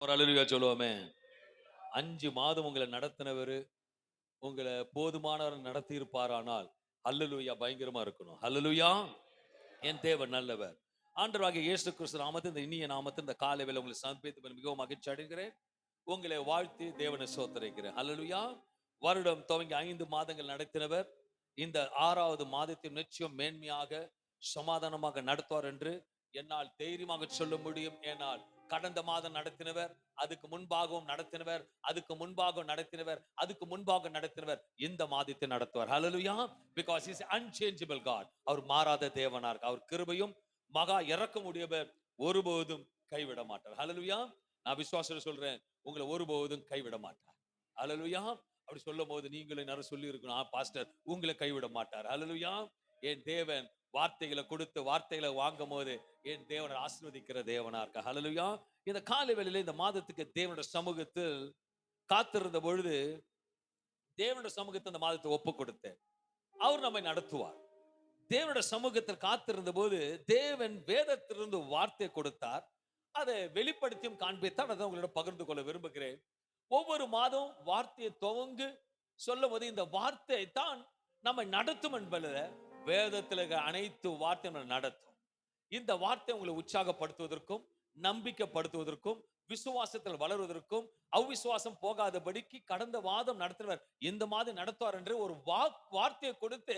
ஒரு அல்லேலூயா சொல்லுவோமே. 5 மாதம் உங்களை நடத்தினவரு, உங்களை போதுமானவர் நடத்தி இருப்பாரானால், அல்லேலூயா பயங்கரமா இருக்கணும். அல்லேலூயா. என் தேவன் நல்லவர். ஆண்டவராகிய இயேசு கிறிஸ்து நாமத்தில் இந்த இனிய நாமத்தில் இந்த காலை வேளை உங்களை சந்திப்பதில் மிகவும் மகிழ்ச்சி அடைகிறேன். உங்களை வாழ்த்தி தேவனை ஸ்தோத்திரிக்கிறேன். அல்லேலூயா. வருடம் துவங்கி 5 மாதங்கள் நடத்தினவர், இந்த 6வது மாதத்தில் நிச்சயம் மேன்மையாக சமாதானமாக நடத்துவார் என்று என்னால் தைரியமாக சொல்ல முடியும். ஏனால் கடந்த மாதம் நடத்தினவர், அதுக்கு முன்பாகவும் நடத்தினவர், அதுக்கு முன்பாகவும் நடத்தினவர், அதுக்கு முன்பாக நடத்தினவர், இந்த மாதத்தை நடத்துவார். ஹalleluya. Because he is unchangeable God. அவர் மாறாத தேவனா இருக்கு. அவர் கிருபையும் மகா இரக்கமுடையவர், ஒருபோதும் கைவிட மாட்டார். ஹalleluya. நான் விசுவாசத்தோட சொல்றேன், உங்களை ஒருபோதும் கைவிட மாட்டார். ஹalleluya. அப்படி சொல்லும் போது நீங்களும் நிறைய சொல்லி இருக்கணும், பாஸ்டர் உங்களை கைவிட மாட்டார். ஹalleluya. என் தேவன் வார்த்தைகளை கொடுத்து வார்த்தைகளை வாங்கும் போது என் தேவனை ஆசீர்வதிக்கிற தேவனா இருக்க. ஹalleluya. இந்த காலை வேளையில இந்த மாதத்துக்கு தேவனுடைய சமூகத்தில் காத்திருந்த பொழுது, தேவனுடைய சமூகத்தை இந்த மாதத்தை ஒப்பு கொடுத்தேன். அவர் நம்மை நடத்துவார். தேவனுடைய சமூகத்தில் காத்திருந்த போது தேவன் வேதத்திலிருந்து வார்த்தை கொடுத்தார். அதை வெளிப்படுத்தியும் காண்பித்தார். அதை உங்களிடம் பகிர்ந்து கொள்ள விரும்புகிறேன். ஒவ்வொரு மாதம் வார்த்தையை துவங்கு சொல்லும் போது இந்த வார்த்தை தான் நம்மை நடத்தும் என்பதை வேதத்தில் அனைத்து வார்த்தையும் நடத்தும். இந்த வார்த்தை உங்களை உற்சாகப்படுத்துவதற்கும் நம்பிக்கைப்படுத்துவதற்கும் விசுவாசத்தில் வளர்வதற்கும் அவ்விசுவாசம் போகாதபடிக்கு கடந்த வாதம் நடத்துவர் இந்த மாதம் நடத்துவார் என்று ஒரு வார்த்தையை கொடுத்து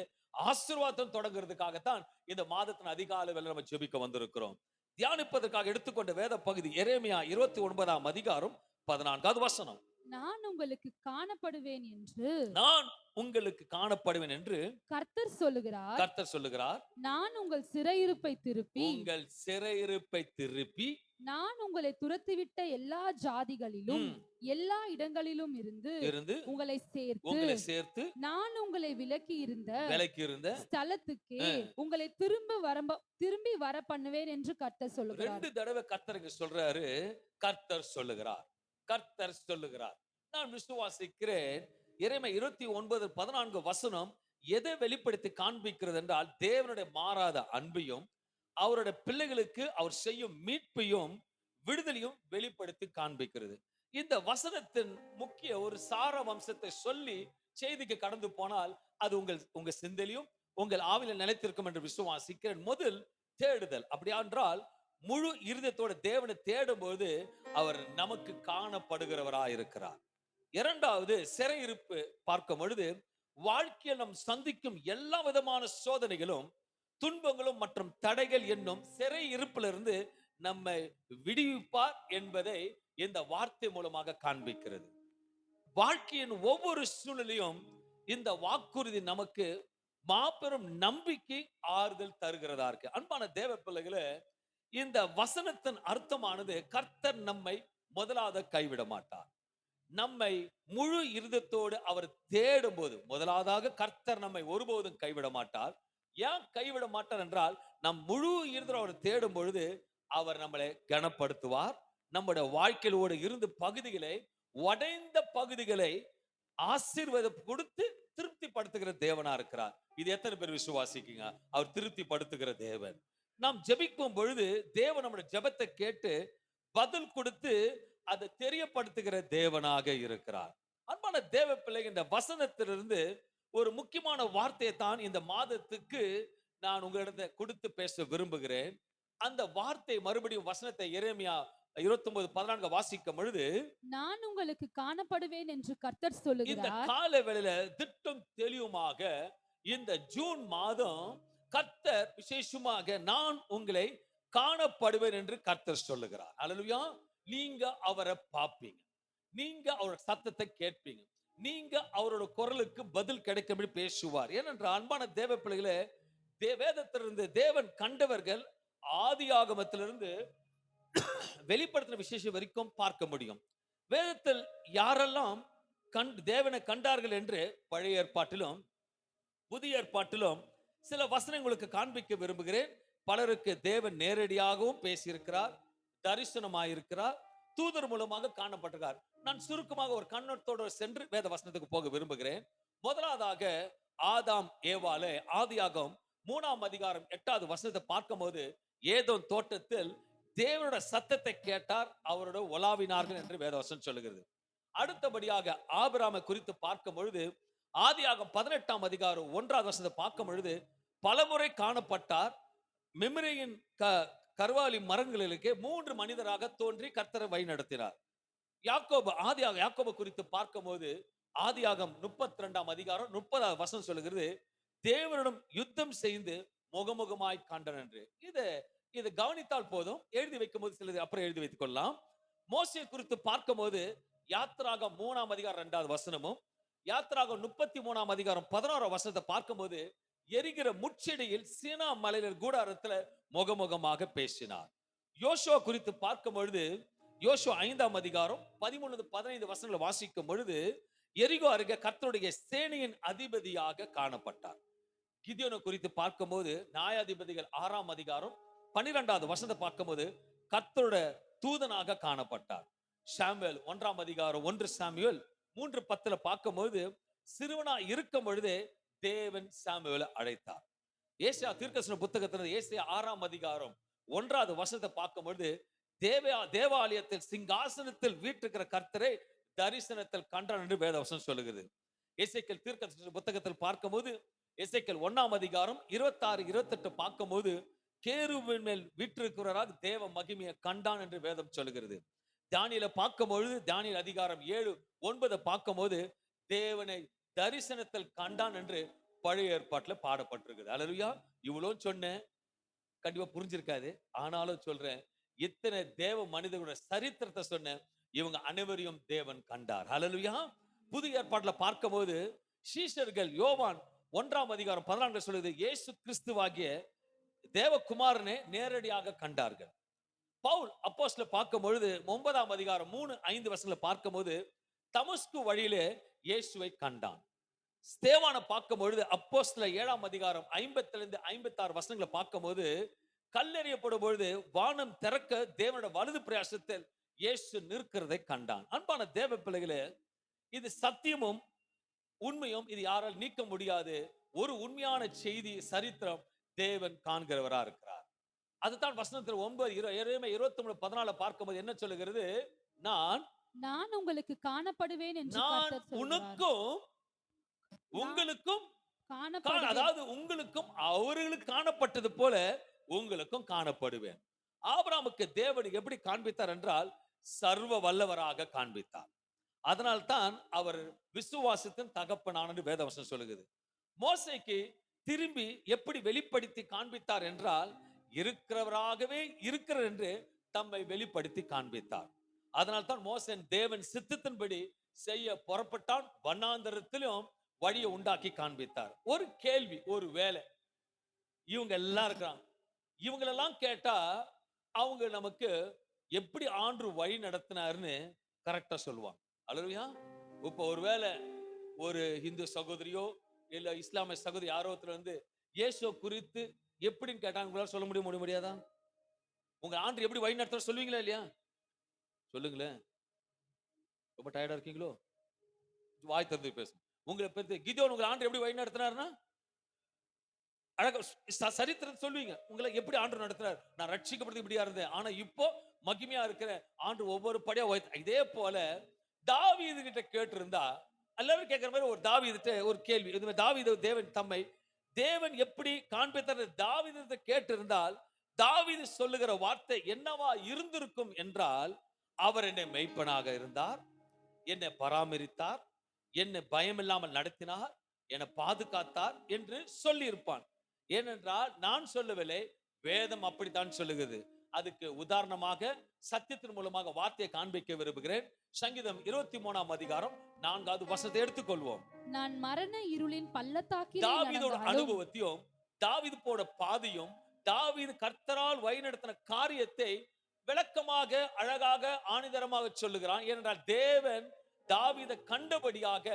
ஆசீர்வாதம் தொடங்குறதுக்காகத்தான் இந்த மாதத்தின் அதிகாலை வேளை நம்ம ஜெபிக்க வந்திருக்கிறோம். தியானிப்பதற்காக எடுத்துக்கொண்ட வேத பகுதி எரேமியா 29ஆம் அதிகாரம் 14வது வசனம். நான் உங்களுக்கு காணப்படுவேன் என்று கர்த்தர் சொல்லுகிறார். நான் உங்கள் சிறையிருப்பை திருப்பி நான் உங்களை துரத்திவிட்ட எல்லா ஜாதிகளிலும் எல்லா இடங்களிலும் இருந்து உங்களை சேர்த்து நான் உங்களை விலக்கி இருந்த ஸ்தலத்துக்கே உங்களை திரும்பி வர பண்ணுவேன் என்று கர்த்தர் சொல்லுகிறார். 2 தடவை கர்த்தருக்கு சொல்றாரு. கர்த்தர் சொல்லுகிறார். நான் விசுவாசிக்கிறேன். எரேமியா 29:14 வசனம் எதை வெளிப்படுத்தி காண்பிக்கிறது என்றால், தேவனுடைய மாறாத அன்பையும் அவருடைய பிள்ளைகளுக்கு அவர் செய்யும் மீட்பையும் விடுதலையும் வெளிப்படுத்தி காண்பிக்கிறது. இந்த வசனத்தின் முக்கிய ஒரு சார வம்சத்தை சொல்லி செய்திக்கு கடந்து போனால் அது உங்க சிந்தனையும் உங்கள் ஆவில நிலைத்திருக்கும் என்று விசுவாசிக்கிறேன். முதல் தேடுதல். அப்படியா என்றால் முழு இருதயத்தோட தேவனை தேடும் போது அவர் நமக்கு காணப்படுகிறவராய் இருக்கிறார். இரண்டாவது சிறையிருப்பு பார்க்கும் பொழுது, வாழ்க்கையில் நாம் சந்திக்கும் எல்லா விதமான சோதனைகளும் துன்பங்களும் மற்றும் தடைகள் என்னும் சிறை இருப்பிலிருந்து நம்மை விடுவிப்பார் என்பதை இந்த வார்த்தை மூலமாக காண்பிக்கிறது. வாழ்க்கையின் ஒவ்வொரு சூழ்நிலையும் இந்த வாக்குறுதி நமக்கு மாபெரும் நம்பிக்கை ஆறுதல் தருகிறதா இருக்கு. அன்பான தேவ பிள்ளைகளே, இந்த வசனத்தின் அர்த்தமானது கர்த்தர் நம்மை முதலாவது கைவிட மாட்டார். நம்மை முழு இருதயத்தோடு அவர் தேடும் போது முதலாவதாக கர்த்தர் நம்மை ஒருபோதும் கைவிட மாட்டார். ஏன் கைவிட மாட்டார் என்றால், நம் முழு இருதயம் அவர் தேடும் பொழுது அவர் நம்மளை கனப்படுத்துவார். நம்முடைய வாழ்க்கையோடு இருந்த பகுதிகளை, உடைந்த பகுதிகளை ஆசீர்வாதம் கொடுத்து திருப்திப்படுத்துகிற தேவனா இருக்கிறார். இது எத்தனை பேர் விசுவாசிக்கீங்க? அவர் திருப்திப்படுத்துகிற தேவன். நாம் ஜெபிக்கும் பொழுது தேவன் நம்முடைய ஜெபத்தை கேட்டு பதில் கொடுத்து அதை தெரியப்படுத்துகிற தேவனாக இருக்கிறார். அன்பான தேவ பிள்ளைகள், இந்த வசனத்திலிருந்து ஒரு முக்கியமான வார்த்தையை தான் இந்த மாதத்துக்கு நான் உங்களிடத்தை கொடுத்து பேச விரும்புகிறேன். அந்த வார்த்தை மறுபடியும் வசனத்தை எரேமியா 29:14 வாசிக்கும் பொழுது, நான் உங்களுக்கு காணப்படுவேன் என்று கர்த்தர் சொல்லுகிறார். இந்த காலை வேளையில திட்டம் தெளிவுமாக இந்த ஜூன் மாதம் கர்த்தர் விசேஷமாக நான் உங்களை காணப்படுவேன் என்று கர்த்தர் சொல்லுகிறார். அல்லேலூயா. நீங்க அவரை பார்ப்பீங்க, நீங்க அவரோட சத்தத்தை கேட்பீங்க, நீங்க அவரோட குரலுக்கு பதில் கிடைக்கும்படி பேசுவார். ஏனென்றால் அன்பான தேவ பிள்ளைகளே, வேதத்திலிருந்து தேவன் கண்டவர்கள் ஆதியாகமத்திலிருந்து வெளிப்படுத்தின விசேஷம் வரைக்கும் பார்க்க முடியும். வேதத்தில் யாரெல்லாம் தேவனை கண்டார்கள் என்று பழைய ஏற்பாட்டிலும் புதிய ஏற்பாட்டிலும் சில வசனங்களுக்கு காண்பிக்க விரும்புகிறேன். பலருக்கு தேவன் நேரடியாகவும் பேசியிருக்கிறார், தரிசனமாயிருக்கிறார், தூதர் மூலமாக காணப்பட்டிருக்கிறார். நான் சுருக்கமாக ஒரு கண்ணோட்டத்தோடு சென்று வேத வசனத்துக்கு போக விரும்புகிறேன். முதலாவதாக ஆதாம் ஏவாளே ஆதியாகமம் 3ஆம் அதிகாரம் 8வது வசனத்தை பார்க்கும் போது, ஏதோம் தோட்டத்தில் தேவனோட சத்தத்தை கேட்டார், அவரோட உலாவினார்கள் என்று வேதவசனம் சொல்லுகிறது. அடுத்தபடியாக ஆபிரகாமை குறித்து பார்க்கும் பொழுது ஆதியாகமம் 18ஆம் அதிகாரம் 1வது வசனத்தை பார்க்கும் பொழுது பலமுறை காணப்பட்டார். மெம்ரேயின் கர்வாலி மரங்களிலே 3 மனிதராக தோன்றி கர்த்தரை வழி நடத்தினார். யாக்கோபு குறித்து பார்க்கும்போது ஆதியாகமம் 32ஆம் அதிகாரம் 30வது வசனம் சொல்லுகிறது, தேவனிடம் யுத்தம் செய்து முகமுகமாய் கண்டான் என்று. இது கவனித்தால் போதும், எழுதி வைக்கும் போது சிலது அப்புறம் எழுதி வைத்துக் கொள்ளலாம். மோசே குறித்து பார்க்கும்போது யாத்ராகம் 3ஆம் அதிகாரம் 2வது வசனமும், யாத்ராகம் 33ஆம் அதிகாரம் 11வது வசனத்தை பார்க்கும்போது எரிகிற முச்செடியில் சீனா மலையில் கூடாரத்துல முகமுகமாக பேசினார். யோசுவா குறித்து பார்க்கும் பொழுது யோசுவா 5ஆம் அதிகாரம் 13-15 வசனங்களை வாசிக்கும் பொழுது எரிகோ அருகே கர்த்தருடைய சேனையின் அதிபதியாக காணப்பட்டார். கிதியோனை குறித்து பார்க்கும்போது நியாயாதிபதிகள் 6ஆம் அதிகாரம் 12வது வசனத்தை பார்க்கும்போது கர்த்தருடைய தூதனாக காணப்பட்டார். சாமுவேல் 1ஆம் அதிகாரம் 1 சாமுவேல் 3:10 பார்க்கும்போது சிறுவனா இருக்கும் பொழுதே தேவன் சாமுவேலை அழைத்தார். ஏசாயா தீர்க்கதரிசன புத்தகத்தில் ஏசாயா 6ஆம் அதிகாரம் 1வது வசனத்தை பார்க்கும்பொழுது தேவாலயத்தில் சிங்காசனத்தில் வீற்றிருக்கிற கர்த்தரை தரிசனத்தில் கண்டான் என்று வேதவசனம் சொல்லுகிறது. எசேக்கியேல் தீர்க்கதரிசன புத்தகத்தில் பார்க்கும்போது எசேக்கியேல் 1ஆம் அதிகாரம் 26-28 பார்க்கும்போது கேருபின் மேல் வீற்றிருக்கிறவராக தேவ மகிமையை கண்டான் என்று வேதம் சொல்லுகிறது. தானியேலை பார்க்கும்பொழுது தானியேல் அதிகாரம் 7-9 பார்க்கும்போது தேவனை தரிசனத்தில் கண்டான் என்று பழைய ஏற்பாட்டில் பாடப்பட்டிருக்குது. அல்லேலூயா. இவ்வளோ சொன்னேன், கண்டிப்பா புரிஞ்சிருக்காது, ஆனாலும் சொல்றேன். இத்தனை தேவ மனிதர்களோட சரித்திரத்தை சொன்னேன், இவங்க அனைவரையும் தேவன் கண்டார். அல்லேலூயா. புதிய ஏற்பாட்டில் பார்க்கும்போது சீஷர்கள் யோவான் 1ஆம் அதிகாரம் 14 சொல்லுது, இயேசு கிறிஸ்துவாகிய தேவகுமாரனை நேரடியாக கண்டார்கள். பவுல் அப்போஸ்தலர் பார்க்கும் பொழுது 9ஆம் அதிகாரம் 3-5 வசனங்களை பார்க்கும்போது தமஸ்கு வழியிலே இயேசுவை கண்டான். ஸ்தேவானை பார்க்கும் பொழுது அப்போஸ்தலர் 7ஆம் அதிகாரம் 50-56 வசனங்களை பார்க்கும்போது கல்லெறியப்படும் பொழுது வானம் திறக்க தேவனோட வலது பிரயாசத்தில் இயேசு நிற்கிறதை கண்டான். அன்பான தேவ பிள்ளைகளே, இது சத்தியமும் உண்மையும், இது யாரால் நீக்க முடியாது ஒரு உண்மையான செய்தி, சரித்திரம். தேவன் காண்கிறவரா இருக்கிறார். அதுதான் வசனத்தில் 9:23-14 பார்க்கும்போது என்ன சொல்லுகிறது, நான் உங்களுக்கு காணப்படுவேன் என்று நான் உனக்கும் உங்களுக்கும் அதாவது உங்களுக்கும் அவர்களுக்கு காணப்பட்டது போல உங்களுக்கும் காணப்படுவேன். ஆபிரகாமுக்கு தேவன் எப்படி காண்பித்தார் என்றால் சர்வ வல்லவராக காண்பித்தார். அதனால்தான் அவர் விசுவாசத்தின் தகப்பனான் என்று வேதவசனம் சொல்லுகிறது. மோசேக்கு திரும்பி எப்படி வெளிப்படுத்தி காண்பித்தார் என்றால் இருக்கிறவராகவே இருக்கிறார் என்று தம்மை வெளிப்படுத்தி காண்பித்தார். அதனால்தான் மோசேன் தேவன் சித்தத்தின்படி செய்ய புறப்பட்டான், வனாந்தரத்திலும் வழியை உண்டாக்கி காண்பித்தார். ஒரு கேள்வி, ஒரு வேலை, இவங்க எல்லாம் இருக்கிறாங்க, இவங்களெல்லாம் கேட்டா அவங்க நமக்கு எப்படி ஆண்டு வழி நடத்தினாருன்னு கரெக்டா சொல்லுவாங்க. அல்லேலூயா. இப்ப ஒருவேளை ஒரு இந்து சகோதரியோ இல்ல இஸ்லாமிய சகோதரி யாரோ வந்து இயேசு குறித்து எப்படின்னு கேட்டாங்க, உங்களால சொல்ல முடியாதா? உங்க ஆண்டு எப்படி வழி நடத்துற சொல்லுவீங்களா இல்லையா? சொல்லுங்களேன். ரொம்ப டயர்டா இருக்கீங்களோ? வாய் திறந்து பேசுங்க. உங்களை பத்தி கிதியோன் உங்களை ஆண்டு எப்படி வழி நடத்தினார்னா அழகா சரித்திரத்தை சொல்லுவீங்க. உங்களை எப்படி ஆண்டு நடத்தினார், நான் ரட்சிக்கப்படுறது இப்படியா இருந்தேன், ஆனா இப்போ மகிமையா இருக்கிற ஆண்டு ஒவ்வொரு படியா. இதே போல தாவீது கிட்ட கேட்டு இருந்தா எல்லாரும் கேட்கிற மாதிரி ஒரு தாவீது ஒரு கேள்வி, தாவீது தேவன் எப்படி காண்பித்தார் தாவீது கேட்டு இருந்தால் தாவீது சொல்லுகிற வார்த்தை என்னவா இருந்திருக்கும் என்றால், அவர் என்னை மெய்ப்பனாக இருந்தார், என்னை பராமரித்தார், என்னை பயம் இல்லாமல் நடத்தினார், என்னை பாதுகாத்தார் என்று சொல்லி இருப்பான். ஏனென்றால் நான் சொல்லவில்லை, வேதம் அப்படித்தான் சொல்லுகிறது. அதுக்கு உதாரணமாக சத்தியத்தின் மூலமாக வார்த்தையை காண்பிக்க விரும்புகிறேன். சங்கீதம் 23ஆம் அதிகாரம் 4வது வசனத்தை எடுத்துக்கொள்வோம். நான் மரண இருளின் பள்ளத்தாக்கில் தாவீதோட அனுபவத்தையும் தாவீது போட பாதையும் தாவீது கர்த்தரால் வழிநடத்தின காரியத்தை விளக்கமாக அழகாக ஆணிதரமாக சொல்லுகிறான். ஏனென்றால் தேவன் தாவீதை கண்டபடியாக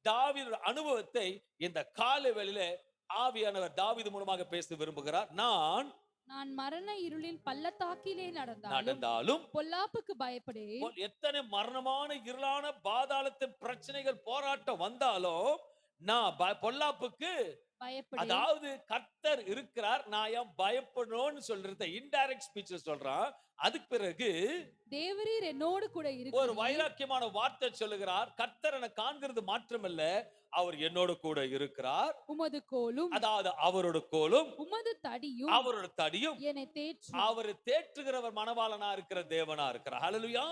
தாவீதோட அனுபவத்தை இந்த கால வேளையில ஆவியானவர் தாவீது மூலமாக பேச விரும்புகிறார். நான் மரண இருளின் பள்ளத்தாக்கிலே நடந்தாலும் பொல்லாப்புக்கு பயப்படேன். எத்தனை மரணமான இருளான பாதாளத்தின் பிரச்சனைகள் போராட்டம் வந்தாலும் நான் பொல்லாப்புக்கு பயப்படு. அதாவது கர்த்தர் இருக்கிறார், நான் ஏன் பயப்படணும்னு சொல்றத இன்டைரக்ட் ஸ்பீச்ல சொல்றான். அதுக்கு பிறகு தேவரீர் என்னோடு கூட ஒரு இருக்கிறீர். வைராக்கியமான வார்த்தை சொல்லுகிறார். கர்த்தர் என்னை காண்கிறது மாத்திரமல்ல, அவர் என்னோடு கூட இருக்கிறார். உமது கோலும், அதாவது அவரோட கோலும் உமது தடியும், அவரோட தடியும் என்னை தேற்றும். அவர் தேற்றுகிறவர் மனவாளனா இருக்கிற தேவனா இருக்கிறார். ஹல்லேலூயா.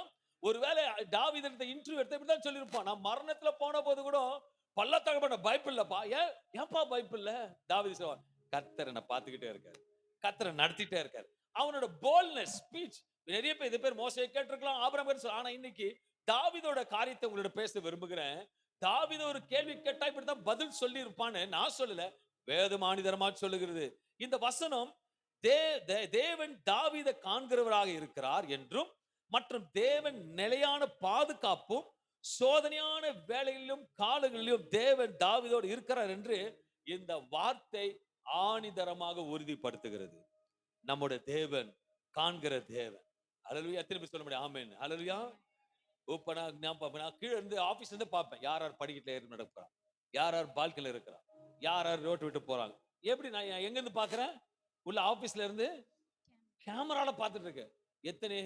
ஒருவேளை தாவீது இந்த இன்டர்வியூ எடுத்து இப்படி தான் சொல்லியிருப்பான், நான் மரணத்துல போன போது கூட பள்ளத்தாக்கு பண்ண பயப்பில்லப்பா. ஏன்பா பயப்பில்ல? தாவீது சொல்வான், கர்த்தர் என்னை பார்த்துக்கிட்டே இருக்காரு, கர்த்தரை நடத்திட்டே இருக்காரு. அவனோட போல்ட்னஸ் ஸ்பீச். நிறைய பேர் இது பேர் மோசே கேட்டிருக்கலாம், ஆபிரகாம் கேட்டிருக்கலாம். ஆனா இன்னைக்கு தாவீதோட காரியத்தை உங்களோட பேச விரும்புகிறேன். தாவீது ஒரு கேள்வி கேட்டா இப்படிதான் பதில் சொல்லி இருப்பான்னு நான் சொல்லல, வேதம் ஆணிதரமா சொல்லுகிறது. இந்த வசனம் தேவன் தாவீதை காண்கிறவராக இருக்கிறார் என்றும், மற்றும் தேவன் நிலையான பாதுகாப்பும் சோதனையான வேளைகளிலும் காலங்களிலும் தேவன் தாவீதோடு இருக்கிறார் என்று இந்த வார்த்தை ஆணிதரமாக உறுதிப்படுத்துகிறது. நம்முடைய தேவன் காண்கிற தேவன். ஹல்லேலூயா. திருப்பி சொல்ல முடியும் ஆமென். ஹல்லேலூயா. இப்ப நான் கீழே இருந்து ஆபீஸ்ல இருந்து பார்ப்பேன், யார் யார் படிக்கட்டுல ஏறி நடக்கிறான், யார் யார் பால்கனில இருக்கிறான், யார் யார் ரோட்டு விட்டு போறாங்க. எப்படி நான் எங்க இருந்து பாக்குறேன்? உள்ள ஆபீஸ்ல இருந்து கேமரால பார்த்துட்டு இருக்கேன். எத்தனை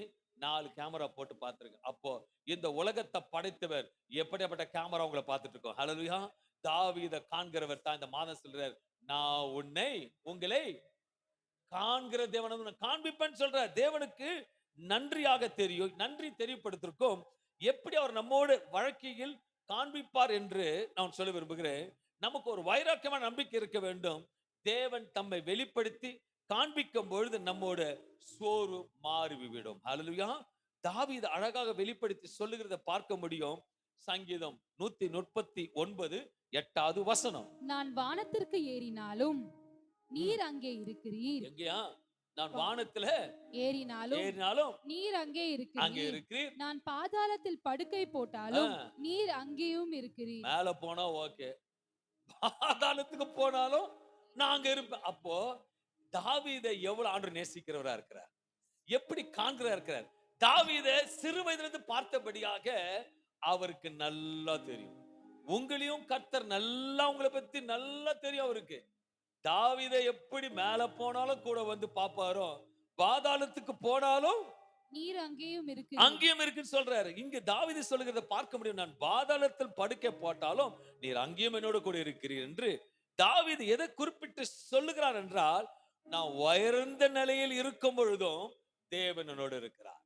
4 கேமரா போட்டு பார்த்திருக்கேன். அப்போ இந்த உலகத்தை படைத்தவர் எப்படிப்பட்ட கேமரா உங்களை பார்த்துட்டு இருக்கோம். ஹல்லேலூயா. தாவீதை காண்கிறவர் தான் இந்த மாதம் சொல்றார், நான் உங்களை காண்கிற தேவன் காண்பிப்பேன்னு சொல்ற. தேவனுக்கு நன்றியாக தெரியும், நன்றி தெரியப்படுத்திருக்கோம். எப்படி அவர் நம்மோடு வாழ்க்கையில் காண்பிப்பார் என்று நான் சொல்ல விரும்புகிறேன். நமக்கு ஒரு வைராக்கியமான நம்பிக்கை இருக்க வேண்டும். தேவன் தம்மை வெளிப்படுத்தி காண்பிக்கும் பொழுது நம்மோட சோறு மாறிவிடும். ஹல்லேலூயா. தாவீது அழகாக வெளிப்படுத்தி சொல்லுகிறத பார்க்க முடியும். சங்கீதம் 139 8வது வசனம். நான் வானத்திற்கு ஏறினாலும் நீர் அங்கே இருக்கிறீர். எங்கயா? நான் வானத்துல ஏறினாலும் நீர் அங்கே இருக்கிறீர். நான் பாதாளத்தில் படுக்கை போட்டாலும் நீர் அங்கேயும் இருக்கிறீர். மேல போனா ஓகே, பாதாளத்துக்கு போனாலும் நான் அங்க இருப்பேன். அப்போ தாவீதை எவ்வளவு ஆண்டவர் நேசிக்கிறவரா இருக்கிறார், எப்படி காண்கிறா இருக்கிறார். தாவீதை சிறு வயதிலிருந்து பார்த்தபடியாக அவருக்கு நல்லா தெரியும். உங்களையும் கர்த்தர் நல்லா உங்களை பத்தி நல்லா தெரியும் அவருக்கு. தாவீதை எப்படி மேல போனாலும் கூட வந்து பாப்பாரோ, பாதாளத்துக்கு போனாலும் நீர் அங்கேயும் இருக்குன்னு சொல்றாரு. இங்க தாவீது சொல்லுகிறத பார்க்க முடியும். நான் பாதாளத்தில் படுக்கை போட்டாலும் நீர் அங்கேயும் என்னோட கூட இருக்கிறீர் என்று தாவீது எதை குறிப்பிட்டு சொல்லுகிறார் என்றால், நான் உயர்ந்த நிலையில் இருக்கும் பொழுதும் தேவன் என்னோடு இருக்கிறார்.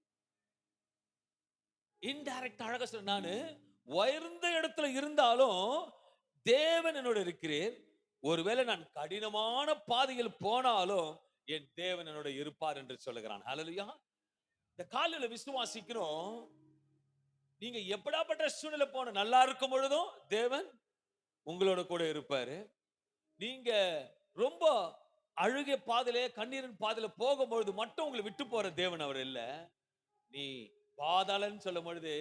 இன்டைரக்ட் அழகா சொல்ற, நானு உயர்ந்த இடத்துல இருந்தாலும் தேவன் என்னோட இருக்கிறீர். ஒருவேளை நான் கடினமான பாதையில் போனாலும் என் தேவன் என்னோட இருப்பார் என்று சொல்லுகிறான். ஹல்லேலூயா. இந்த காலையில விசுவாசிக்கிறோம், நீங்க எப்படாப்பட்ட சூழ்நிலை போன நல்லா இருக்கும் பொழுதும் தேவன் உங்களோட கூட இருப்பாரு. நீங்க ரொம்ப அழுகை பாதையிலே கண்ணீரின் பாதையில போகும்பொழுது மட்டும் உங்களை விட்டு போற தேவன் அவர் இல்ல. நீ பாதாளன்னு சொல்லும் பொழுது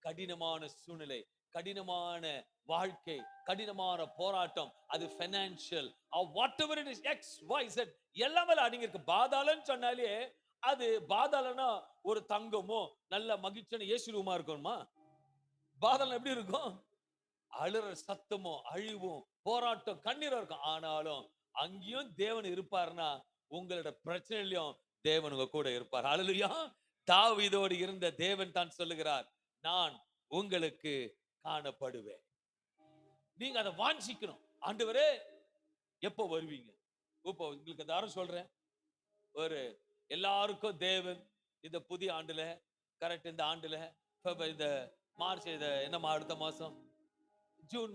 கடினமான சூழ்நிலை, கடினமான வாழ்க்கை, கடினமான போராட்டம், அது financial whatever it is, XYZ எல்லாமே அடங்கி இருக்கு. பாதாளன்னு சொன்னாலே அது பாதாளனா ஒரு தங்கமோ நல்ல மகிழ்ச்சியான இயேசுமா இருக்கணுமா? பாதாளம் எப்படி இருக்கும்? அழுற சத்தமோ அழிவும் போராட்டம் கண்ணீரும் இருக்கும். ஆனாலும் அங்கேயும் தேவன் இருப்பார்னா உங்களோட பிரச்சனையிலும் தேவன் உங்க கூட இருப்பார். ஹல்லேலூயா. தாவீதோடு இருந்த தேவன் தான் சொல்லுகிறார், நான் உங்களுக்கு காணப்படுவேன். நீங்க அதை வாஞ்சிக்கணும். ஆண்டவரே எப்போ வருவீங்க? இப்போ உங்களுக்கு எல்லாரும் சொல்றேன், ஒரு எல்லாருக்கும் தேவன் இந்த புதிய ஆண்டுல, கரெக்ட் இந்த ஆண்டுல இந்த மார்ச், என்ன அடுத்த மாசம் ஜூன்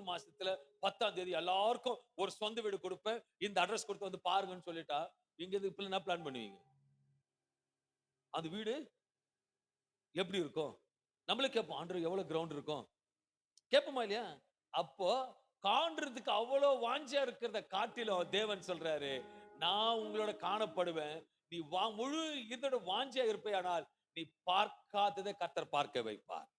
மாசத்துல 10ஆம் தேதி எல்லாருக்கும் ஒரு சொந்த வீடு கொடுப்பேன், இந்த அட்ரஸ் கொடுத்து வந்து பாருங்கன்னு சொல்லிட்டா இங்க இப்ப என்ன பிளான் பண்ணுவீங்க? அந்த வீடு எப்படி இருக்கும்? நம்மளே கேட்போம், ஆண்டவர் எவ்வளவு கிரவுண்ட் இருக்கும் கேட்போமா இல்லையா? அப்போ காண்றதுக்கு அவ்வளவு வாஞ்சியா இருக்கிறத காட்டிலும் தேவன் சொல்றாரு, நான் உங்களோட காணப்படுவேன். நீ முழு இதோட வாஞ்சியா இருப்பேயானால் நீ பார்க்காததை கர்த்தர் பார்க்க வைப்பார்.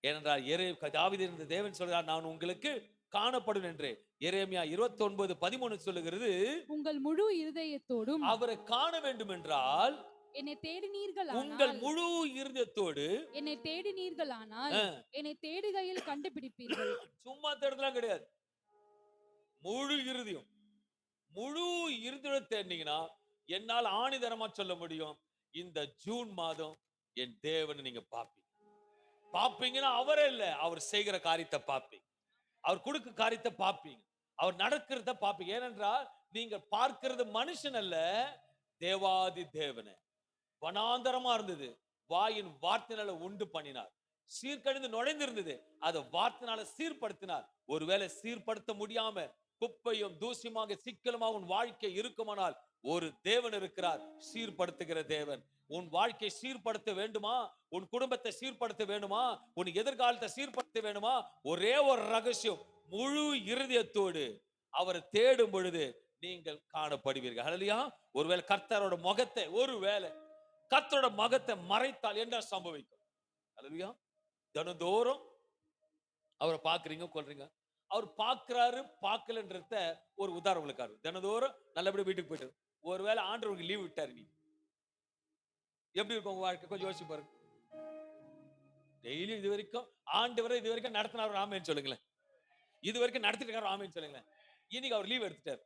ஏனென்றால் தாவீது இருந்த தேவன் சொல்றார், நான் உங்களுக்கு காணப்படும் என்று. எரேமியா 29:13 சொல்லுகிறது, உங்கள் முழு இருதயத்தோடும் அவரை காண வேண்டும் என்றால் என்னை தேடினீர்கள், உங்கள் முழு இருதயத்தோடு என்னை தேடினீர்களானால் என்னை தேடுகையில் கண்டுபிடிப்பீர்கள். சும்மா தேடுதலாம் கிடையாது, முழு இருதயம். முழு இருதயத்தோட தேடினீங்கன்னா என்னால் ஆணிதரமா சொல்ல முடியும், இந்த ஜூன் மாதம் என் தேவனை நீங்க பாப்பீங்கன்னா அவரே இல்ல, அவர் செய்கிற காரியத்தை பாப்பீங்க, அவர் கொடுக்க காரியத்தை பாப்பீங்க, அவர் நடக்கிறத பாப்பீங்க. ஏனென்றால் நீங்க பார்க்கிறது மனுஷன் அல்ல, தேவாதி தேவனை. வனாந்தரமா இருந்தது, வாயின் வார்த்தையினால உண்டு பண்ணினார். சீர்கழிந்து நுழைந்திருந்தது, அதை வார்த்தையினால சீர்படுத்தினார். ஒருவேளை சீர்படுத்த முடியாம குப்பையும் தூசியமாக சிக்கலுமாக உன் வாழ்க்கை இருக்குமானால் ஒரு தேவன் இருக்கிறார், சீர்படுத்துகிற தேவன். உன் வாழ்க்கை சீர்படுத்த வேண்டுமா, உன் குடும்பத்தை சீர்படுத்த வேண்டுமா, உன் எதிர்காலத்தை சீர்படுத்த வேண்டுமா, ஒரே ஒரு ரகசியம், முழு இருதயத்தோடு அவரை தேடும் பொழுது நீங்கள் காணப்படுவீர்கள். ஹல்லேலூயா. ஒருவேளை கர்த்தரோட முகத்தை, ஒருவேளை கர்த்தரோட முகத்தை மறைத்தால் என்ன சம்பவிக்கும்? ஹல்லேலூயா. தினந்தோறும் அவரை பாக்குறீங்க, கொள்றீங்க. அவர் பாக்குறாரு பாக்கலன்றத ஒரு உதாரணம் உங்களுக்கு. தினந்தோறும் நல்லபடியா வீட்டுக்கு போயிட்டு, ஒருவேளை ஆண்டவருக்கு லீவ் விட்டாரு, நீ எப்படி இருக்கும் உங்க வாழ்க்கை? கொஞ்சம் யோசிச்சு பாருங்க. டெய்லி இது வரைக்கும் ஆண்டவரை இது வரைக்கும் நடத்தினார், ராமேன்னு சொல்லுங்களேன். இது வரைக்கும் நடத்திட்டு இருக்காரு, ராமேன்னு சொல்லுங்களேன். இன்னைக்கு அவர் லீவ் எடுத்துட்டார்.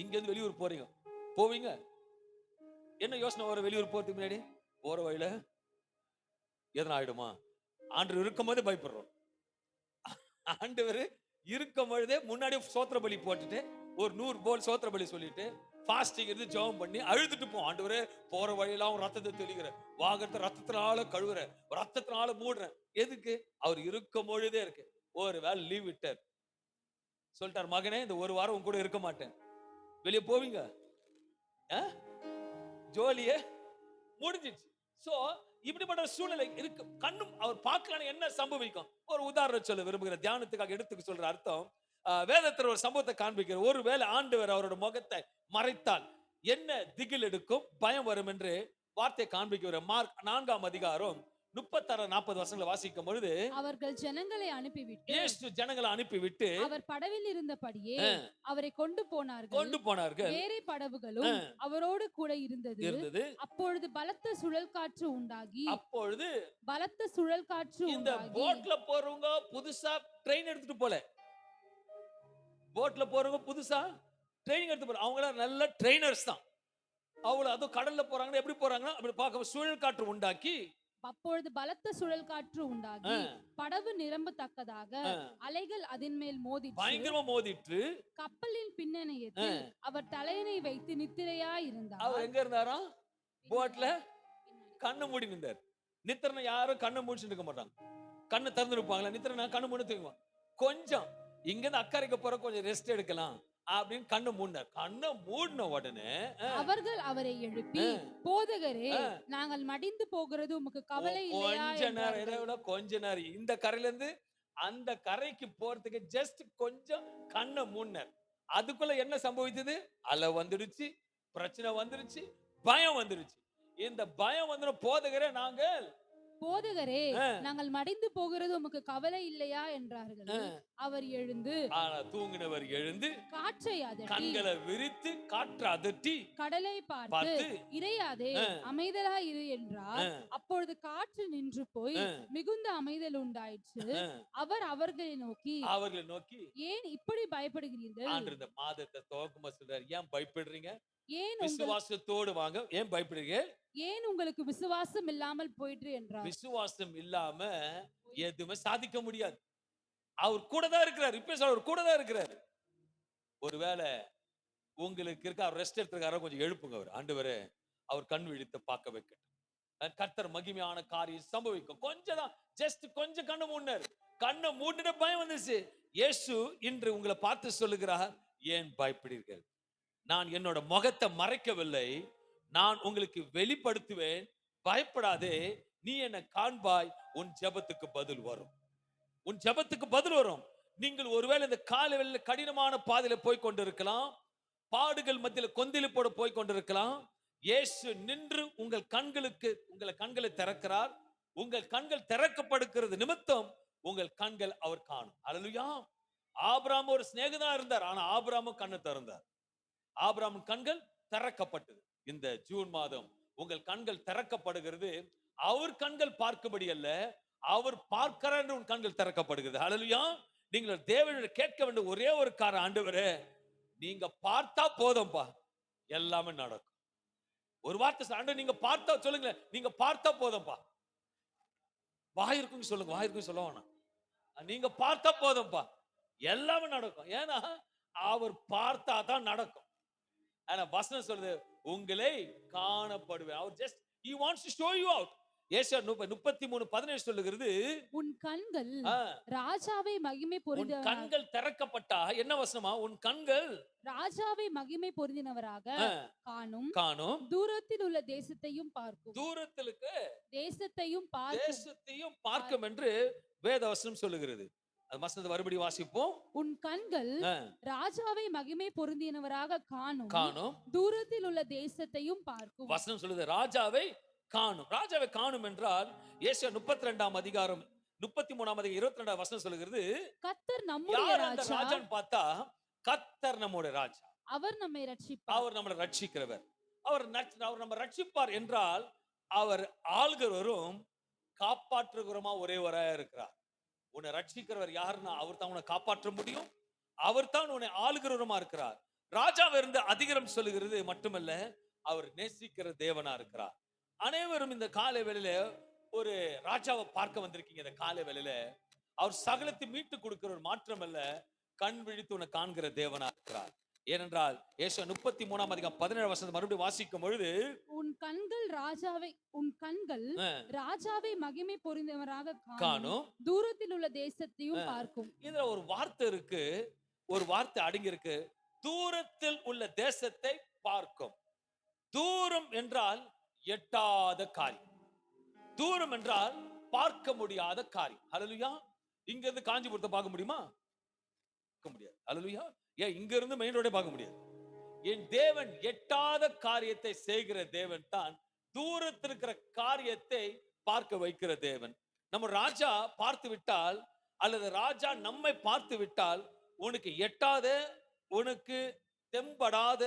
இங்க இருந்து வெளியூர் போறீங்க, போவீங்க, என்ன யோசனை வர? வெளியூர் போறதுக்கு முன்னாடி போற வழியில எதனா ஆயிடுமா? ஆண்டவர் இருக்கும் போதே பயப்படுறோம். ஆண்டவர் இருக்கும் பொழுதே முன்னாடி சோத்திர பலி போட்டுட்டு ஒரு 100 போல் சோத்திர பலி சொல்லிட்டு ஃபாஸ்டிங் இருந்து ஜெபம் பண்ணி அழுதுட்டு போ. ஆண்டவரே, போற வழியெல்லாம் ரத்தத்தை தெளிக்கிற, வாகத்தை ரத்தத்தினால கழுவுற, ரத்தத்தினால மூடுற. எதுக்கு? அவர் இருக்கும் பொழுதே இருக்கு. ஒரு வேளை லீவ் விட்டார், சொல்லிட்டார், மகனே இந்த ஒரு வாரம் உன் கூட இருக்க மாட்டேன், வெளியே போவீங்க, ஜோலியே முடிஞ்சிச்சு. சோ இப்படிப்பட்ட சூழ்நிலை இருக்கு. கண்ணும் அவர் பார்க்கலாம், என்ன சம்பவிக்கும்? ஒரு உதாரணம் சொல்ல விரும்புகிற, தியானத்துக்காக எடுத்துக்க சொல்ற அர்த்தம், வேதத்தில் ஒரு சம்பவத்தை காண்பிக்கிற. ஒருவேளை ஆண்டவர் அவரோட முகத்தை மறைத்தால் என்ன திகில் எடுக்கும், பயம் வரும் என்று வார்த்தை காண்பிக்கிற. மார்க் 4ஆம் அதிகாரம் 36-40 வசனங்களை வாசிக்கும் பொழுது, அவர்கள் ஜனங்களை அனுப்பிவிட்டு, இயேசு ஜனங்களை அனுப்பிவிட்டு அவர் படவில் இருந்தபடியே அவரை கொண்டு போனார்கள். வேறே படவுகளும் அவரோடு கூட இருந்தது. அப்பொழுது பலத்த சுழல் காற்று உண்டாகி, இந்த போட்ல போறவங்க புதுசா ட்ரெயின் எடுத்துட்டு போல, போட்ல போறவங்க புதுசா ட்ரெயினிங் எடுத்து போற, அவங்க நல்ல ட்ரெயினர்ஸ் தான். அவ்வளவு அதுவும் கடல்ல போறாங்க, எப்படி போறாங்கன்னா அப்படி பார்க்க சுழல் காற்று உண்டாக்கி, அப்பொழுது பலத்த சுழல் காற்று உண்டாகி படவு நிரம்பத்தக்கதாக அலைகள் அதன் மேல் பயங்கரமா மோதிட்டு கப்பலின் பின்னணியத்தில் அவர் தலையணை வைத்து நித்திரையா இருந்தார். அவர் எங்க இருந்தாரா? போட்ல கண்ணு மூடி நின்றார். நித்திரனை யாரும் கண்ணை மூடிட்டு இருக்க மாட்டாங்க, கண்ணு திறந்து இருப்பாங்களா? நித்திரனை கண்ணு மூடி தூங்குவான். கொஞ்சம் இங்க இருந்து அக்கறைக்கு போற கொஞ்சம் ரெஸ்ட் எடுக்கலாம் அப்படின்னு கண்ணு மூடினார். கண்ணை மூடின உடனே அவர்கள் அவரை எழுப்பி, போதகரே, நாங்கள் மடிந்து போகிறது உமக்கு கவலை இல்லையா? கொஞ்ச நேரம் இந்த கரையில இருந்து அந்த கரைக்கு போறதுக்கு ஜஸ்ட் கொஞ்சம் கண்ணை மூடினார். அதுக்குள்ள என்ன சம்பவித்தது? அலை வந்துடுச்சு, பிரச்சனை வந்துருச்சு, பயம் வந்துருச்சு. இந்த பயம் வந்து, போதகரே, நாங்கள் மடிந்து போகிறது உமக்கு கவலை இல்லையா என்றார்கள். அவர் எழுந்து, தூங்கினவர் எழுந்து காற்றை அதட்டி, கண்களை விரித்து காற்றை அதட்டி கடலை பார்த்து, இறையாதே, அமைதலாய் இரு என்றார். அப்பொழுது காற்று நின்று போய் மிகுந்த அமைதல் உண்டாயிற்று. அவர் அவர்களை நோக்கி, ஏன் இப்படி பயப்படுகிறீர்கள்? இந்த மாதத்தை துவக்கமா சொல்றாரு, ஏன் பயப்படுறீங்க? விசுவாசத்தோடு வாங்க, ஏன் பயப்படுறீங்க? ஏன் உங்களுக்கு விசுவாசம் இல்லாமல் போயிற்று என்றார். விசுவாசம் இல்லாம எதுவுமே சாதிக்க முடியாது. அவர் கூட தான் இருக்கிறார். இப்ப அவர் கூட தான் இருக்கிறார். ஒருவேளை உங்களுக்கு இருக்க, அவர் ரெஸ்ட் எடுத்துருக்காரோ, கொஞ்சம் எழுப்புங்க. அவர் ஆண்டவரே, அவர் கண் விழித்து பார்க்க வைக்கட்டும். கர்த்தர் மகிமையான காரியம் சம்பவிக்கும். கொஞ்சம் தான், ஜஸ்ட் கொஞ்சம் கண்ணு மூடினார். கண்ணை மூடின பயம் வந்துச்சு. இயேசு இன்று உங்களை பார்த்து சொல்லுகிறார், ஏன் பயப்படுகிறீர்கள்? நான் என்னோட முகத்தை மறைக்கவில்லை, நான் உங்களுக்கு வெளிப்படுத்துவேன், பயப்படாதே, நீ என்ன காண்பாய், உன் ஜெபத்துக்கு பதில் வரும், உன் ஜெபத்துக்கு பதில் வரும். நீங்கள் ஒருவேளை இந்த காலையில கடினமான பாதையில போய் கொண்டிருக்கலாம், பாடுகள் மத்தியில கொந்தளிப்போடு போய் கொண்டிருக்கலாம். இயேசு நின்று உங்கள் கண்களை திறக்கிறார். உங்கள் கண்கள் திறக்கப்படுகிறது நிமித்தம் உங்கள் கண்கள் அவர் காணும். அல்லேலூயா. ஆபிரகாம் ஒரு சிநேகிதனா இருந்தார், ஆனா ஆபிரகாம் கண்ணு திறந்தார். ஆபிரகாம் கண்கள் திறக்கப்பட்டது. இந்த ஜூன் மாதம் உங்கள் கண்கள் திறக்கப்படுகிறது. அவர் கண்கள் பார்க்கபடி அல்ல, அவர் பார்க்கிறார் என்று உன் கண்கள் திறக்கப்படுகிறது. ஹல்லேலூயா. நீங்கள் தேவனிட கேட்க வேண்டிய ஒரே ஒரு காரணம், ஆண்டவரே நீங்க பார்த்தா போதும்பா எல்லாமே நடக்கும். ஒரு வார்த்தை ஆண்டவர் நீங்க பார்த்தா சொல்லுங்க, நீங்க பார்த்தா போதும்பா. வாய் இருக்குன்னு சொல்லுங்க, வாய் இருக்குன்னு சொல்ல வேணாம். நீங்க பார்த்தா போதும்பா எல்லாமே நடக்கும். ஏன்னா அவர் பார்த்தா தான் நடக்கும். ஆனா வசனம் சொல்லுது உங்களை காணப்படுவேன். அவர் just he wants to show you out. ஏசாயா 33:17 சொல்லுகிறது, உன் கண்கள் ராஜாவை மகிமை பொருந்தின, உன் கண்கள் திறக்கப்பட்டா என்ன வசனமா, உன் கண்கள் ராஜாவை மகிமை பொருந்தினவராக காணும், காணும், தூரத்தில் உள்ள தேசத்தையும் பார்க்கும், தூரத்திலுக்கு தேசத்தையும் பார்க்கும் என்று வேதவசனம் சொல்லுகிறது. அது வசனத்தை மறுபடி வாசிப்போம். உன் கண்கள் ராஜாவை மகிமை பொருந்தினவராக காணும், காணும், தூரத்தில் உள்ள தேசத்தையும் பார்க்கும். வசனம் சொல்லுது ராஜாவை காணும். ராஜாவை காணும் என்றால் ஏசாயா 32 அதிகாரம் 33 22 வசனம் சொல்லுகிறது, கர்த்தர் நம்முடைய ராஜா. ராஜான்னு பார்த்தா கர்த்தர் நம்முடைய ராஜா. அவர் நம்மை ரட்சிப்பார். அவர் நம்மை ரட்சிக்கிறவர். அவர் நம்ம ரட்சிப்பார் என்றால் அவர் ஆள்கிறவரும் காப்பாற்றுகிறவருமா ஒரேவராக இருக்கிறார். உன்னை ரட்சிக்கிறவர் யாருன்னா அவர் தான் உன்னை காப்பாற்ற முடியும். அவர் தான் உன்னை ஆளுகிறவருமா இருக்கிறார். ராஜாவை இருந்து அதிகாரம் சொல்லுகிறது மட்டுமல்ல, அவர் நேசிக்கிற தேவனா இருக்கிறார். அனைவரும் இந்த காலை வேளையில ஒரு ராஜாவை பார்க்க வந்திருக்கீங்க. இந்த காலை வேளையில அவர் சகலத்தை மீட்டு கொடுக்கிறவர் மாற்றமல்ல, கண் விழித்து உன்னை காண்கிற தேவனா இருக்கிறார். ஏனென்றால் ஏசாயா 33 அதிகாரம் 17 வசனத்தை மறுபடியும் வாசிக்கும் பொழுது, உன் கண்கள் ராஜாவை மகிமை பொருந்தினவராக காணும், தூரத்தில் உள்ள தேசத்தையும் பார்க்கும். இதுல ஒரு வார்த்தை இருக்கு, ஒரு வார்த்தை அடங்கி இருக்கு, தூரத்தில் உள்ள தேசத்தை பார்க்கும். தூரம் என்றால் எட்டாத காரியம், தூரம் என்றால் பார்க்க முடியாத காரியம். ஹல்லேலூயா. இங்க இருந்து காஞ்சிபுரத்தை பார்க்க முடியுமா? பார்க்க முடியாது. ஹல்லேலூயா. ஏன் இங்க இருந்து மெயின் ரோடே பார்க்க முடியாது. என் தேவன் எட்டாத காரியத்தை செய்கிற தேவன் தான் தூரத்தில் இருக்கிற காரியத்தை பார்க்க வைக்கிற தேவன். நம்ம ராஜா பார்த்து விட்டால் அல்லது ராஜா நம்மை பார்த்து விட்டால் உனக்கு எட்டாத, உனக்கு தெம்படாத,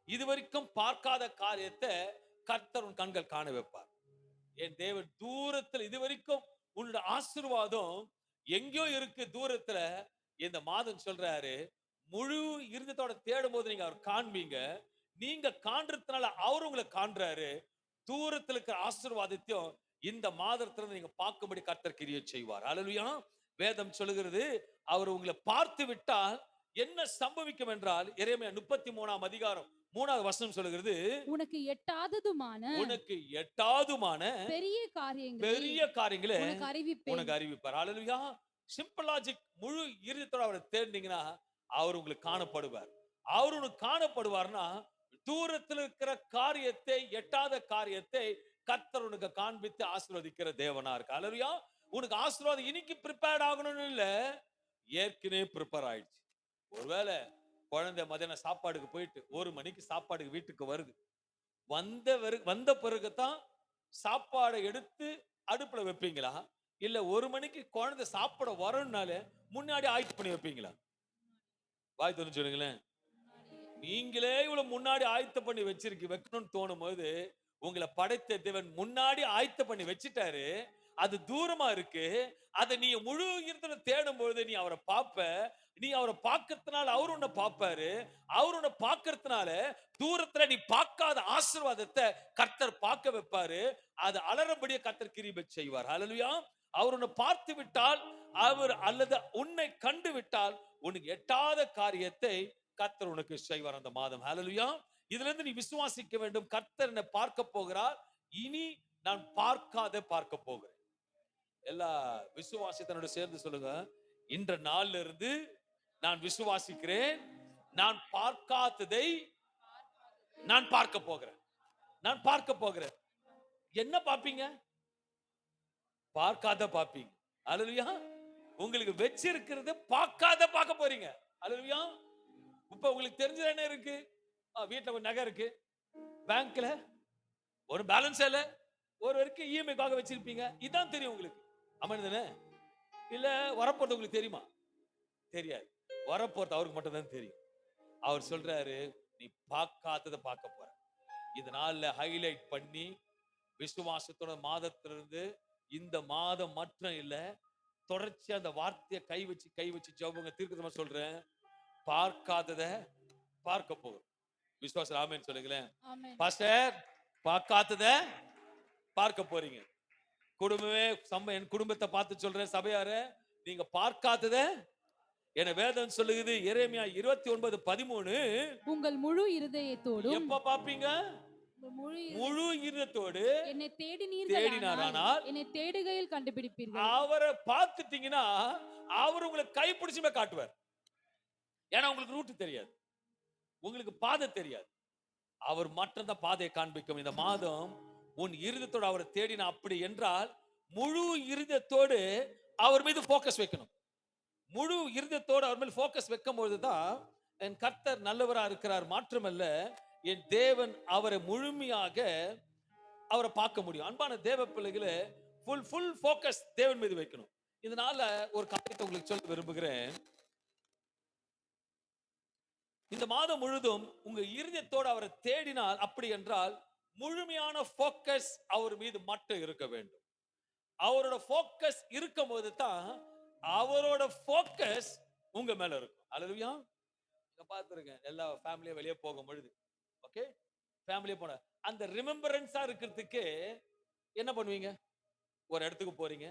இதுவரைக்கும் பார்க்காத காரியத்தை கர்த்தர் உன் கண்கள் காண வைப்பார். என் தேவன் தூரத்தில் இதுவரைக்கும் உன்னோட ஆசீர்வாதம் எங்கேயோ இருக்கு தூரத்துல. இந்த மாதம் சொல்றாரு, முழு இருந்தத்தோட தேடும் போது நீங்க அவர் காண்பீங்க. நீங்க காண்றதுனால அவர் உங்களை காண்றாரு. தூரத்தில் இருக்கிற ஆசீர்வாதத்தையும் இந்த மாதத்துல நீங்க பார்க்கும்படி கர்த்தர் கிரியை செய்வார். ஹல்லேலூயா. வேதம் சொல்லுகிறது, அவர் உங்களை பார்த்து விட்டால் என்ன சம்பவிக்கும் என்றால், எரேமியா 33 அதிகாரம் 3 வசனம் சொல்லுகிறது, உனக்கு எட்டாதுமான பெரிய காரியங்களை உனக்கு அறிவிப்பார். ஹல்லேலூயா. Simple logic. முழு இருதயத்தோட அவரை தேடினீங்கன்னா அவர் உங்களுக்கு காணப்படுவார். அவர் உனக்கு காணப்படுவார்னா தூரத்தில் இருக்கிற காரியத்தை, எட்டாத காரியத்தை கர்த்தர் உனக்கு காண்பித்து ஆசீர்வதிக்கிற தேவனா இருக்கு. ஹல்லேலூயா. உனக்கு ஆசீர்வாதம் இன்னைக்கு ப்ரிப்பேர்ட் ஆகணும்னு இல்ல, ஏற்கனவே ப்ரிப்பேர் ஆயிடுச்சு. ஒருவேளை குழந்தை மதியான சாப்பாடுக்கு போயிட்டு 1 மணிக்கு சாப்பாடுக்கு வீட்டுக்கு வருது, வந்த பிறகுதான் சாப்பாடை எடுத்து அடுப்புல வைப்பீங்களா, இல்ல 1 மணிக்கு குழந்தை சாப்பிட வரணும்னாலே முன்னாடி ஆயத்து பண்ணி வைப்பீங்களா? வாய் தொன்னு சொல்லுங்களேன். நீங்களே இவ்வளவு முன்னாடி ஆயத்த பண்ணி வைக்கணும்னு தோணும் போது உங்களை படைத்த தேவன் முன்னாடி ஆயத்த பண்ணி வச்சுட்டாரு. அது தூரமா இருக்கு. அதை நீ முழு இருந்த தேடும் பொழுது நீ அவரை பார்ப்ப. நீ அவரை பார்க்கறதுனால அவர் உன்னை பார்ப்பாரு. அவர் உன்னை பார்க்கறதுனால தூரத்துல நீ பார்க்காத ஆசீர்வாதத்தை கர்த்தர் பார்க்க வைப்பாரு. அது அலறபடியே கர்த்தர் கிருபை செய்வார். ஹல்லேலூயா. அவர் உன்னை பார்த்து விட்டால், அவர் அல்லது உன்னை கண்டு விட்டால் உனக்கு எட்டாத காரியத்தை கர்த்தர் உனக்கு செய்வார் அந்த மாதம். ஹல்லேலூயா. இதுல இருந்து நீ விசுவாசிக்க வேண்டும், கர்த்தர் என்னை பார்க்க போகிறார். இனி நான் பார்க்க போகிறேன். எல்லா விசுவாசத்தனோட சேர்ந்து சொல்லுங்க, இன்ற நாள்ல இருந்து நான் விசுவாசிக்கிறேன், நான் பார்க்காததை நான் பார்க்க போகிறேன். நான் பார்க்க போகிறேன். என்ன பார்ப்பீங்க? பார்க்காத பார்ப்பீங்க. ஹல்லேலூயா. உங்களுக்கு வச்சிருக்கிறது பார்க்க போறீங்க. ஹல்லேலூயா. இப்ப உங்களுக்கு தெரிஞ்சது என்ன இருக்கு? வீட்டுல ஒரு நகை இருக்கு, பேங்க்ல ஒரு பேலன்ஸ் இல்ல, ஒரு வரைக்கும் இஎம்ஐக்காக வச்சிருப்பீங்க. இதான் தெரியும் உங்களுக்கு. அமர்ந்தனே இல்ல வரப்போறது உங்களுக்கு தெரியுமா? தெரியாது. வரப்போறது அவருக்கு மட்டும் தான் தெரியும். அவர் சொல்றாரு, நீ பார்க்காததை பார்க்க போற. இதனால ஹைலைட் பண்ணி விசுவாசத்தோட மாதத்திலிருந்து இந்த மாதம் மட்டும் இல்ல, தொடர்ச்சியா அந்த வார்த்தையை கை வச்சு ஜெபங்க. தீர்க்கதரிசனமா சொல்றேன், பார்க்காதத பார்க்க போகிறோம். விசுவாசம் ஆமென் சொல்லுங்களேன். பாஸ்டர், பார்க்காதத பார்க்க போறீங்க. குடும்பமே என் குடும்பத்தை பார்த்து சொல்றேன், சபையார நீங்க பார்க்காதத என வேதம் சொல்லுகிறது. எரேமியா 29:13, உங்கள் முழு இருதயத்தோடும் எப்ப பாப்பீங்க? முழு இருதயத்தோடு என்னை தேடினாரானால் என்னை தேடுகையில் கண்டுபிடிப்பீர்கள். அவரை பார்த்துட்டீங்கன்னா அவர் உங்களை கைப்பிடிச்சுமே காட்டுவார். ஏன்னா உங்களுக்கு ரூட் தெரியாது, உங்களுக்கு பாதை தெரியாது. அவர் மட்டும்தான் பாதையை காண்பிக்கும். இந்த மாதம் உன் இருதயத்தோடு அவரை தேடினா, அப்படி என்றால் முழு இருதயத்தோடு அவர் மீது போக்கஸ் வைக்கணும். முழு இருதயத்தோடு அவர் மேல் போக்கஸ் வைக்கும் பொழுதுதான் என் கர்த்தர் நல்லவரா இருக்கிறார், மாற்றமல்ல என் தேவன் அவரை முழுமையாக அவரை பார்க்க முடியும். அன்பான தேவ பிள்ளைகளை ஃபுல் போக்கஸ் தேவன் மீது வைக்கணும். இதனால ஒரு காரியத்தை உங்களுக்கு சொல்ல விரும்புகிறேன். இந்த மாதம் முழுதும் உங்க இருதயத்தோடு அவரை தேடினால், அப்படி என்றால் முழுமையான போக்கஸ் அவர் மீது மட்டும் இருக்க வேண்டும். அவரோட போக்கஸ் இருக்கும் போது தான் அவரோட போக்கஸ் உங்க மேல இருக்கும். அல்லேலூயா. இங்க பார்த்திருக்கேன், எல்லா ஃபேமிலியும் வெளியே போகும் பொழுது, ஓகே, ஃபேமிலியே போன அந்த ரிமெம்பரன்ஸா இருக்கிறதுக்கு என்ன பண்ணுவீங்க? ஒரு இடத்துக்கு போறீங்க,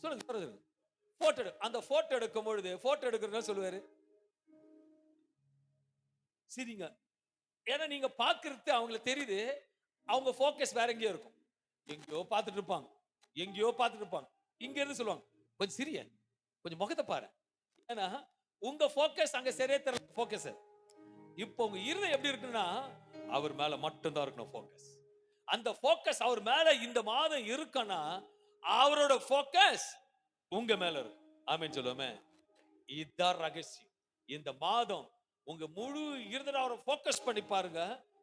சொல்லுங்க, போட்டோ. அந்த போட்டோ எடுக்கும் பொழுது போட்டோ எடுக்கிறதா சொல்லுவாரு, சரிங்க. ஏன்னா நீங்க பாக்குறது அவங்களுக்கு தெரியுது, அவங்க போக்கஸ் வேற எங்கேயோ இருக்கும். எங்கேயோ பார்த்துட்டு இருப்பாங்க, எங்கேயோ பார்த்துட்டு இருப்பாங்க. இங்க இருந்து சொல்லுவாங்க, கொஞ்சம் சிரிய, கொஞ்சம் முகத்தை பாரு. ஏன்னா உங்க போக்கஸ் அங்க சரியா தர போக்கஸ். இப்போ உங்க இருதயம் எப்படி இருக்குன்னா அவர் மேல மட்டும்தான் இருக்கணும் போக்கஸ். அந்த போக்கஸ் அவர் மேல இந்த மாதம் இருக்குன்னா அவரோட போக்கஸ் உங்க மேல இருக்கும். ஆமென் சொல்லுவோமே. இதுதான் ரகசியம். இந்த மாதம் உங்க முழு இருதயத்தோட அவரை போக்கஸ் பண்ணி பாருங்க.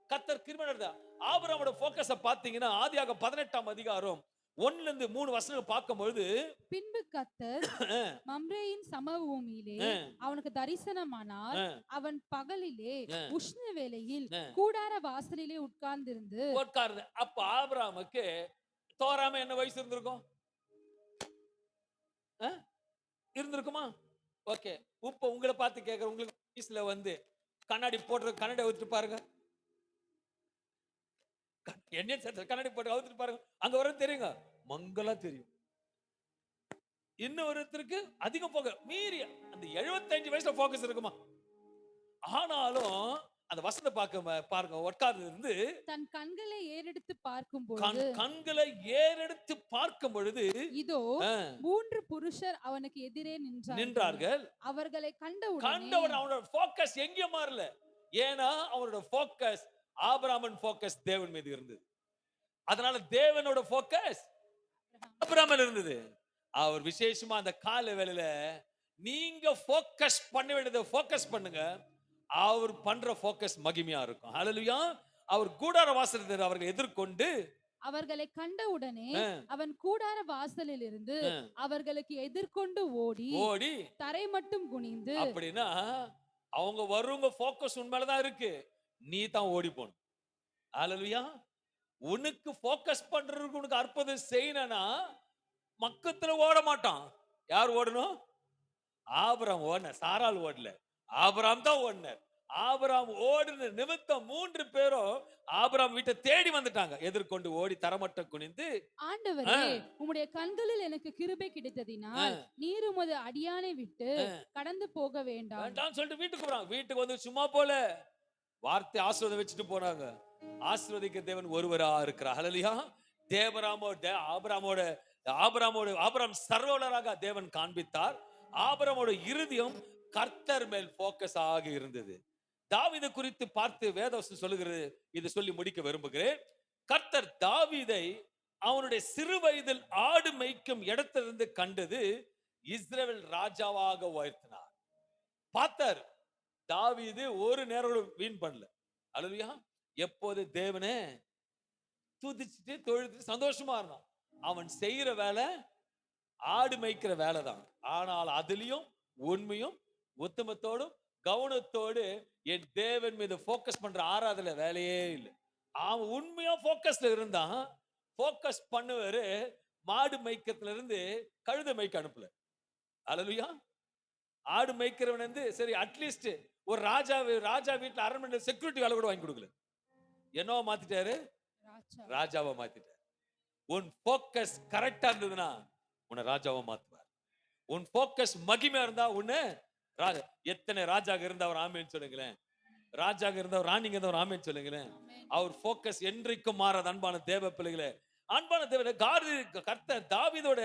கர்த்தர் கிருபை நடந்தா. ஆபிரகாமோட போக்கஸை பார்த்தீங்கன்னா ஆதியாகமம் 18ஆம் அதிகாரம் 1 லிருந்து 3 வசனங்கள் பார்க்கும்போது, பின்பு கர்த்தர் மம்ரேயின் சமபூமியிலே அவனுக்கு தரிசனமானார். அவன் பகலிலே உஷ்ண வேளையில் கூடார வாசலிலே உட்கார்ந்திருந்து. அப்ப ஆபிரகாமுக்கு தோராம என்ன வயசு இருந்திருக்கும்? இருந்திருக்குமா? ஓகே. இப்ப உங்களை பார்த்து கேட்கிற, உங்களுக்கு வயசுல வந்து கண்ணாடி போடுற, கண்ணாடி ஊத்திட்டு பாருங்க, என்ன கண்ணாடி போட்டு அவுத்துட்டு பாருங்க, அங்க வர தெரியுங்க, மங்களா தெரியும். இன்னும் ஒருத்தருக்கு அதிகம் போக மீறி அந்த 75 வயசுல போக்கஸ் இருக்குமா? ஆனாலும் அந்த வசனத்தை பாருங்க, உட்கார்ந்து இருந்து தன் கண்களை ஏறெடுத்து பார்க்கும் பொழுது, கண்களை ஏறெடுத்து பார்க்கும் பொழுது, இதோ 3 புருஷர் அவனுக்கு எதிரே நின்றார்கள். அவர்களை கண்டவுடன் அவனோட போக்கஸ் எங்கேயோ மாறல. ஏன்னா அவனோட போக்கஸ் ஆபிரகாமின் போக்கஸ் தேவன் மீது இருந்தது. அதனால தேவனோட போக்கஸ் ஆபிரகாமில் இருந்தது. அவர் விசேஷமா அந்த கால வேளையில நீங்க போக்கஸ் பண்ண வேண்டியதை போக்கஸ் பண்ணுங்க. அவர் பண்ற போக்கஸ் மகிமையா இருக்கும். ஹல்லேலூயா. அவர் கூடார வாசலில் அவர்களை எதிர்கொண்டு அவர்களை கண்டவுடனே அவன் கூடார வாசலில் இருந்து அவர்களுக்கு எதிர்கொண்டு ஓடி தரை மட்டும் குனிந்து. அப்படின்னா அவங்க வருவங்க போக்கஸ் உண்மையிலதான் இருக்கு, நீ தான் ஓடி போகணும். ஹல்லேலூயா. உனக்கு போக்கஸ் பண்றதுக்கு உனக்கு அற்புதம் செய்யணும்னா மக்கத்துல ஓட மாட்டான். யார் ஓடணும்? ஆபிரகாம் ஓடினார், சாராள் ஓடல, ஆபிரகாம் தான் ஓடினார். ஆபிரகாம் ஓடின நிமித்தம் 3 பேரும் ஆபிரகாம் வீட்டை தேடி வந்துட்டாங்க. எதிர்கொண்டு ஓடி தரமட்டம் குனிந்து, ஆண்டவரே உம்முடைய கண்களில் எனக்கு கிருபை கிடைத்ததினால் நீர் உமது அடியானை விட்டு கடந்து போக வேண்டாம் சொல்லிட்டு வீட்டுக்கு போறாங்க. வீட்டுக்கு வந்து சும்மா போல வார்த்தை ஆசீர்வாதம் வச்சுட்டு போனாங்க. ஆசீர்வதிக்க தேவன் ஒருவரா இருக்கிறார். ஹல்லேலூயா. ஆபிரகாம் சர்வவல்லவராக தேவன் காண்பித்தார். ஆபிரகாமோட இருதயம் கர்த்தர் மேல் போக்கஸ் ஆகி இருந்தது. தாவீதை குறித்து பார்த்து வேதவசனம் சொல்லுகிறது, இது சொல்லி முடிக்க விரும்புகிறேன். கர்த்தர் தாவீதை அவனுடைய சிறு வயதில் ஆடு மேய்க்கும் இடத்திலிருந்து கண்டது, இஸ்ரவேல் ராஜாவாக உயர்த்தினார். பார்த்தார், தாவீது ஒரு நேரம் வீண் பண்ணல. அல்லேலூயா. எப்போது தேவனே துதிச்சுட்டு தொழுது சந்தோஷமா இருந்தான். அவன் செய்யற வேலை ஆடு மேய்க்கிற வேலை தான். ஆனால் அதுலயும் உண்மையும் உத்தமத்தோடும் கவனத்தோடு என் தேவன் மீது போக்கஸ் பண்ற ஆராதனை வேலையே இல்லை. அவன் உண்மையா போக்கஸ்ல இருந்தான். போக்கஸ் பண்ணுவாரு, மாடு மேய்க்கிறதுல இருந்து கழுதை மேய்க்க அனுப்பல. அல்லேலூயா. ஆடு மேய்க்கிறவன் வந்து சரி அட்லீஸ்ட் ஒரு ராஜா வீட்டுல அரண்மனை செக்யூரிட்டி வேலை கூட வாங்கி கொடுக்கல. என்னவா மாத்திட்டாரு? ராஜாவா மாத்திட்டாரு. உன் போக்கஸ் கரெக்டா இருந்ததுன்னா உன்னை ராஜாவா மாத்துவார். உன் போக்கஸ் மகிமையா இருந்தா உன்னை ராஜா. எத்தனை ராஜாக இருந்தவர் ஆமேன்னு சொல்லுங்களேன். ராஜாக இருந்தவர் ராணிங்க இருந்தவர் ஆமேன்னு சொல்லுங்களேன். அவர் போக்கஸ் என்றைக்கும் மாறாத அன்பான தேவ பிள்ளைகளே. அன்பான தேவ கர்த்தர் தாவீதோட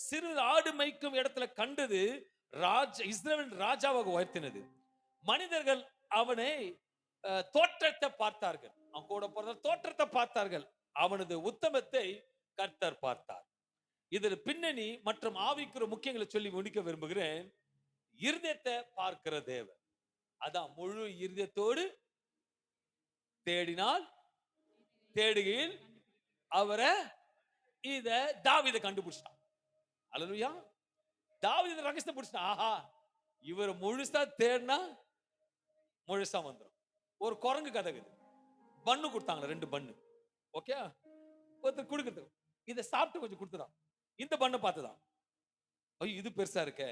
சிறு ஆடு மேய்க்கும் இடத்துல கண்டது இஸ்ரவேல் ராஜாவாக உயர்த்தினது. மனிதர்கள் அவனை தோற்றத்தை பார்த்தார்கள். அவன் கூட போற தோற்றத்தை பார்த்தார்கள். அவனது உத்தமத்தை கர்த்தர் பார்த்தார். இதில் பின்னணி மற்றும் ஆவிக்குரிய முக்கியங்களை சொல்லி முடிக்க விரும்புகிறேன். இருதயத்தை பார்க்கிற தேவன். அதான் முழு இருதயத்தோடு தேடினால் தேடுகையில் அவரை இத தாவீதை கண்டுபிடிச்சான். அல்லேலூயா. தாவீது ரகசியத்தை பிடிச்சான். ஆஹா, இவர் முழுசா தேடினா முழுசா வந்துடும். ஒரு குரங்கு கதை பண்ணு கொடுத்தாங்க, 2 பண்ணு. ஓகே, ஒருத்தர் கொடுக்குறது இதை சாப்பிட்டு கொஞ்சம் கொடுத்துதான். இந்த பண்ணை பார்த்துதான் ஐயோ இது பெருசா இருக்க,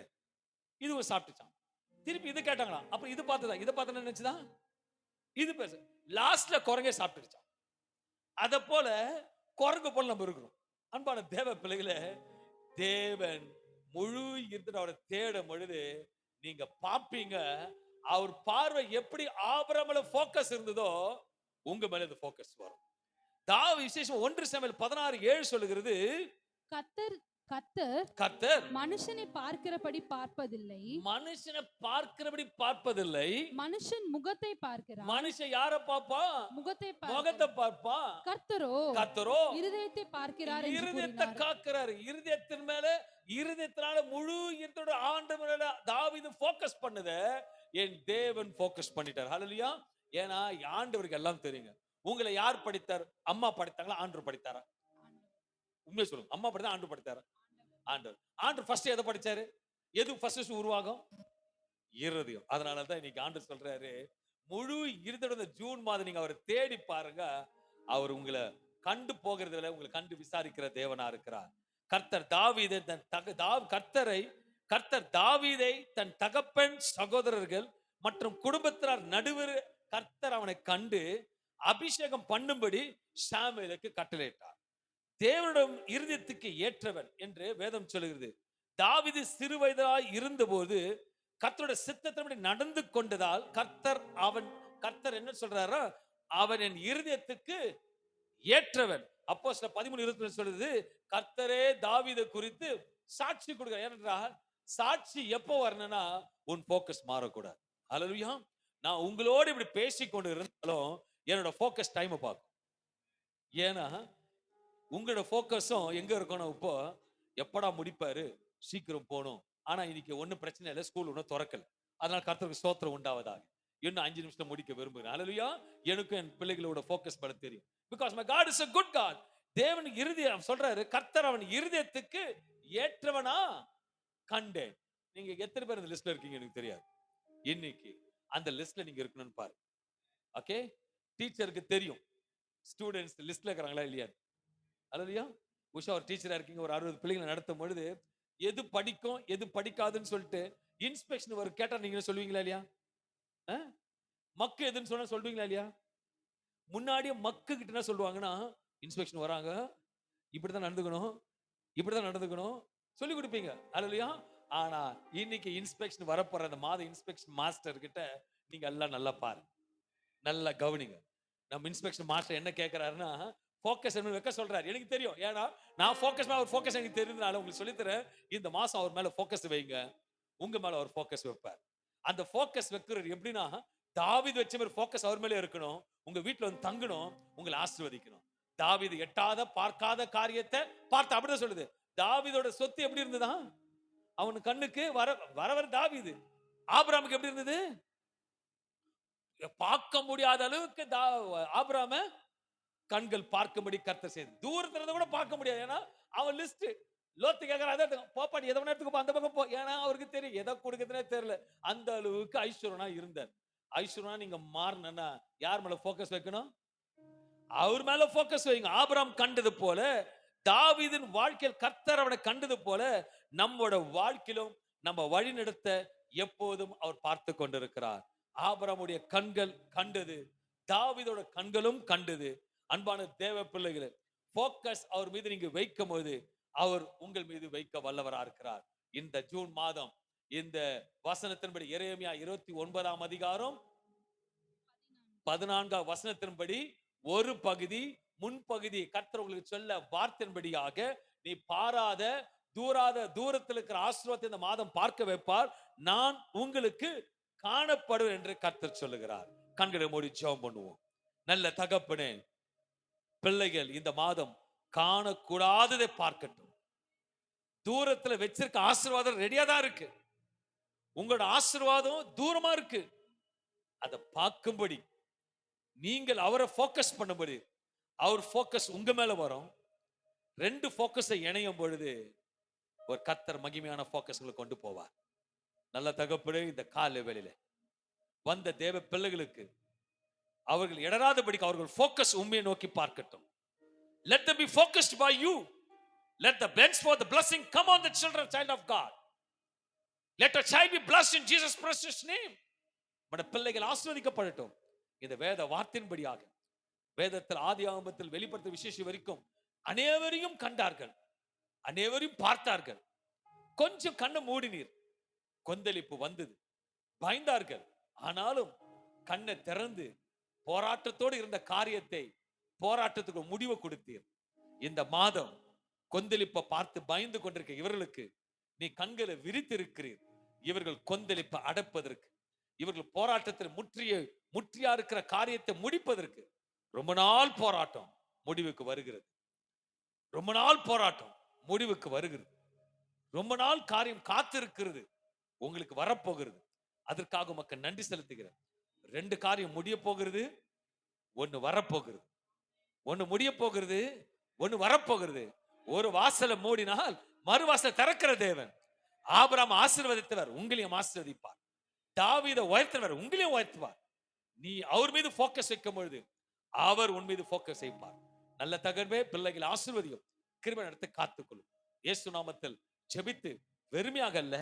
இது ஒரு சாப்பிட்டுச்சான். திருப்பி இது கேட்டாங்களாம். அப்புறம் இது பார்த்துதான், இதை பார்த்து நினைச்சுதான் இது பெருசு. லாஸ்ட்ல குரங்கே சாப்பிட்டுச்சான். அத போல குரங்கு போல நம்ம இருக்கிறோம். அன்பான தேவ பிள்ளைகளே, தேவன் முழு இருந்துட்டு அவரை தேடும் பொழுது நீங்க பாப்பீங்க அவர் பார்வை எப்படி ஆபிரகாம்ல ஃபோக்கஸ் இருந்ததோ உங்க மேல இது ஃபோக்கஸ் வரும். விசேஷம் 1 சாமுவேல் 16:7 சொல்லுகிறது, கர்த்தர் மனுஷனை பார்க்கிறபடி பார்ப்பதில்லை. மனுஷனை பார்க்கிறபடி பார்ப்பதில்லை. மனுஷன் முகத்தை பார்க்கிறார். மனுஷன் யாரை பாப்பா? முகத்தை பார்ப்பா. கர்த்தரோ இருதயத்தை பார்க்கிறார். இருதயத்தை காக்கிறார். இருதயத்தின் மேல, இருதயத்தினால முழு இருதயோட ஆண்டவர் மேல தாவீது ஃபோக்கஸ் பண்ணுத என் தேவன் ஃபோக்கஸ் பண்ணிட்டார். ஹல்லேலூயா. ஏன்னா ஆண்டவருக்கு எல்லாம் தெரியுங்க. உங்களை யார் படித்தார்? அம்மா படித்தாங்களா? ஆண்டவர் படித்தாரா? உண்மையை சொல்லுங்க. அம்மா படித்தா ஆண்டவர் படித்தாரா? ஆண்டவர் ஃபர்ஸ்ட் எதை படிச்சாரு? எது ஃபர்ஸ்ட் உருவாகும்? இருதயம். அதனாலதான் இன்னைக்கு ஆண்டவர் சொல்றாரு, முழு இருதயோட ஜூன் மாதம் நீங்க அவரை தேடி பாருங்க. அவர் உங்களை கண்டு போகிறதுல உங்களை கண்டு விசாரிக்கிற தேவனா இருக்கிறார். கர்த்தர் தாவீதை தன் தகப்பன் சகோதரர்கள் மற்றும் குடும்பத்தினர் நடுவர் கர்த்தர் அவனை கண்டு அபிஷேகம் பண்ணும்படி சாமுவேலுக்கு கட்டளையிட்டார். தேவனிடம் இருதயத்துக்கு ஏற்றவன் என்று வேதம் சொல்லுகிறது. தாவீது சிறு வயதாய் இருந்தபோது கர்த்தருடைய சித்தத்தின்படி நடந்து கொண்டதால் கர்த்தர் என்ன சொல்றாரோ, அவன் என் இருதயத்துக்கு ஏற்றவன். அப்போஸ்தலர் 13:22 சொல்லுது, கர்த்தரே தாவீதை குறித்து சாட்சி கொடுக்கிறார். ஏனென்றால் சாட்சி எப்போ வரணும்னா உன் போக்கஸ் மாறக்கூடாது. ஹல்லேலூயா. நான் உங்களோடு இப்படி பேசிக்கொண்டு இருந்தாலும் என்னோட போக்கஸ் டைமை பார்க்கும். ஏன்னா உங்களோட போக்கஸும் எங்க இருக்கணும்? இப்போ எப்படா முடிப்பாரு, சீக்கிரம் போகணும். ஆனா இன்னைக்கு ஒன்னும் பிரச்சனை இல்லை, ஸ்கூல் ஒன்னும் திறக்கல. அதனால கர்த்தருக்கு ஸ்தோத்திரம் உண்டாவதாக. இன்னும் 5 நிமிஷம் முடிக்க விரும்புகிறேன். ஹல்லேலூயா. எனக்கும் என் பிள்ளைகளோட போக்கஸ் பண்ண தெரியும். Because my God is a good God. தேவன் இருதயம் சொல்றாரு, கர்த்தர் அவன் இருதயத்துக்கு ஏற்றவனா கண்டேன். நீங்க எத்தனை பேர் அந்த லிஸ்ட்ல இருக்கீங்க எனக்கு தெரியாது. இன்னைக்கு அந்த லிஸ்ட்ல நீங்க இருக்கணும்னு பாரு. ஓகே, டீச்சருக்கு தெரியும் ஸ்டூடெண்ட்ஸ் லிஸ்ட்ல இருக்கிறாங்களா இல்லையா. அல்லையா, உஷா ஒரு டீச்சரா இருக்கீங்க, ஒரு 60 பிள்ளைங்களை நடத்தும் பொழுது எது படிக்கும் எது படிக்காதுன்னு சொல்லிட்டு இன்ஸ்பெக்ஷன் ஒரு கேட்டா நீங்க சொல்லுவீங்களா இல்லையா? மக்கு எதுன்னு சொன்னா சொல்லுவீங்களா இல்லையா? முன்னாடியே மக்கு கிட்ட என்ன சொல்லுவாங்கன்னா, இன்ஸ்பெக்ஷன் வராங்க, இப்படிதான் நடந்துக்கணும் சொல்லி கொடுப்பீங்க. அல்லையா. ஆனா இன்னைக்கு இன்ஸ்பெக்ஷன் வரப்போற அந்த மாத இன்ஸ்பெக்ஷன் மாஸ்டர் கிட்ட நீங்க எல்லாம் நல்லா பாரு, நல்லா கவனிங்க. நம்ம இன்ஸ்பெக்ஷன் மாஸ்டர் என்ன கேட்கிறாருன்னா, ஃபோக்கஸ் என்ன வைக்க சொல்றாரு. எனக்கு தெரியும், ஏன்னா நான் ஃபோக்கஸ் அவர் ஃபோக்கஸ் எனக்கு தெரிஞ்சதுனால உங்களுக்கு சொல்லித்தரேன். இந்த மாசம் அவர் மேல ஃபோக்கஸ் வைங்க, உங்க மேல அவர் ஃபோக்கஸ் வைப்பார். அந்த ஃபோக்கஸ் வைக்கிறது எப்படின்னா, தாவீது வச்ச மாதிரி ஃபோக்கஸ் அவர் மேலே இருக்கணும். உங்க வீட்டுல வந்து தங்கணும், உங்களை ஆசீர்வதிக்கணும். தாவீது எட்டாத பார்க்காத காரியத்தை பார்த்து. அப்படிதான் சொல்லுது. தாவீதோட சொத்து எப்படி இருந்ததா? அவன் கண்ணுக்கு வர தாவீது. ஆபிரகாமுக்கு எப்படி இருந்தது? பார்க்க முடியாத அளவுக்கு ஆபிரகாம கண்கள் பார்க்கும்படி கர்த்தர் செய்து. தூரத்துல கூட பார்க்க முடியாது. ஏன்னா அவன் லிஸ்ட் லோத்து கேட்கற போப்பாடி எதை நேரத்துக்கு அந்த பக்கம் போ. ஏன்னா அவருக்கு தெரியும் எதை கொடுக்குறதுனே தெரியல. அந்த அளவுக்கு ஐஸ்வர்யனா இருந்தார். ஐஸ்வர்யனா நீங்க மாறினா யார் மேல போக்கஸ் வைக்கணும்? அவர் மேல போக்கஸ் வைங்க. ஆபிரகாம் கண்டது போல தாவீதின் வாழ்க்கையில் கர்த்தர் அவனை கண்டது போல நம்மோட வாழ்க்கையிலும் நம்ம வழி நடத்த எப்போதும் அவர் பார்த்து கொண்டிருக்கிறார். ஆபிரகாமுடைய கண்கள் கண்டது, தாவீதோட கண்களும் கண்டது. அன்பான தேவ பிள்ளைகளே, போக்கஸ் அவர் மீது நீங்க வைக்கும் போது அவர் உங்கள் மீது வைக்க வல்லவரா இருக்கிறார். இந்த ஜூன் மாதம் இந்த வசனத்தின்படி எரேமியா 29ஆம் அதிகாரம் 14ஆம் வசனத்தின்படி ஒரு பகுதி முன்பகுதி கர்த்தர் உங்களுக்கு சொல்ல வார்த்தையின்படியாக நீ பாராத தூரத்தில் இருக்கிற ஆசீர்வாதத்தை இந்த மாதம் பார்க்க வைப்பார். நான் உங்களுக்கு காணப்படும் என்று கர்த்தர் சொல்லுகிறார். கண்களை மூடி ஜெபம் பண்ணுவோம். நல்ல தகப்பனே, பிள்ளைகள் இந்த மாதம் காணக்கூடாததை பார்க்கட்டும். தூரத்துல வச்சிருக்க ஆசீர்வாதம் ரெடியா தான் இருக்கு. உங்களோட ஆசீர்வாதம் தூரமா இருக்கு. அதை பார்க்கும்படி நீங்கள் அவரை போக்கஸ் பண்ணும்படி அவர் போக்கஸ் உங்க மேல வரும். ரெண்டு போக்கஸை இணையும் பொழுது ஒரு கர்த்தர் மகிமையான போக்கஸ்களை கொண்டு போவார். நல்ல தகப்பனே, இந்த கால வேளையில வந்த தேவ பிள்ளைகளுக்கு அவர்கள் இடராதபடிக்கு அவர்கள் போக்கஸ் உண்மையை நோக்கி பார்க்கட்டும். Let them be focused by you. Let the bends for the blessing come on the children, child of God. Let a child be blessed in Jesus precious name. மற்ற பிள்ளைகள் ஆசீர்வதிக்கப்படட்டும். இந்த வேத வார்த்தையின்படியாக வேதத்தில் ஆதி ஆகமத்தில் வெளிப்படுத்த விசேஷம் வரைக்கும் அனைவரையும் கண்டார்கள், அனைவரையும் பார்த்தார்கள். கொஞ்சம் கண்ணை மூடினீர், கொந்தளிப்பு வந்தது, பயந்தார்கள். ஆனாலும் கண்ணை திறந்து போராட்டத்தோடு இருந்த காரியத்தை போராட்டத்துக்கு முடிவு கொடுத்தீர். இந்த மாதம் கொந்தளிப்பை பார்த்து பயந்து கொண்டிருக்க இவர்களுக்கு நீ கண்களை விரித்திருக்கிறீர். இவர்கள் கொந்தளிப்பை அடப்பதற்கு, இவர்கள் போராட்டத்தில் முற்றியா இருக்கிற காரியத்தை முடிப்பதற்கு ரொம்ப நாள் போராட்டம் முடிவுக்கு வருகிறது. ரொம்ப நாள் போராட்டம் முடிவுக்கு வருகிறது. ரொம்ப நாள் காரியம் காத்திருக்கிறது, உங்களுக்கு வரப்போகிறது. அதற்காக மக்கள் நன்றி செலுத்துகிறேன். ரெண்டு காரியம் முடிய போகிறது, ஒன்னு வரப்போகிறது. ஒன்னு முடிய போகிறது, ஒன்னு வரப்போகிறது. ஒரு வாசலை மூடினால் மறுவாசல் திறக்கிற தேவன். ஆபிரகாம் ஆசீர்வதித்தவர், உங்களையும் ஆசீர்வதிப்பார். தாவீதை உயர்த்தினவர், உங்களையும் உயர்த்துவார். நீ அவர் மீது போக்கஸ் வைக்கும் பொழுது அவர் உன் மீது போக்கஸ் வைப்பார். நல்ல தகர்வே பிள்ளைகளை ஆசீர்வதியும், கிருபை நடத்தி காத்துக்கொள்ளும். இயேசு நாமத்தில் ஜெபித்து வெறுமையாக அல்ல,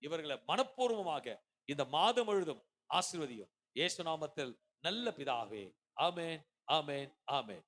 இவர்களை மனப்பூர்வமாக இந்த மாதம் முழுதும் ஆசீர்வதியும். இயேசு நாமத்தில் நல்ல பிதாவே, ஆமென், ஆமென், ஆமென்.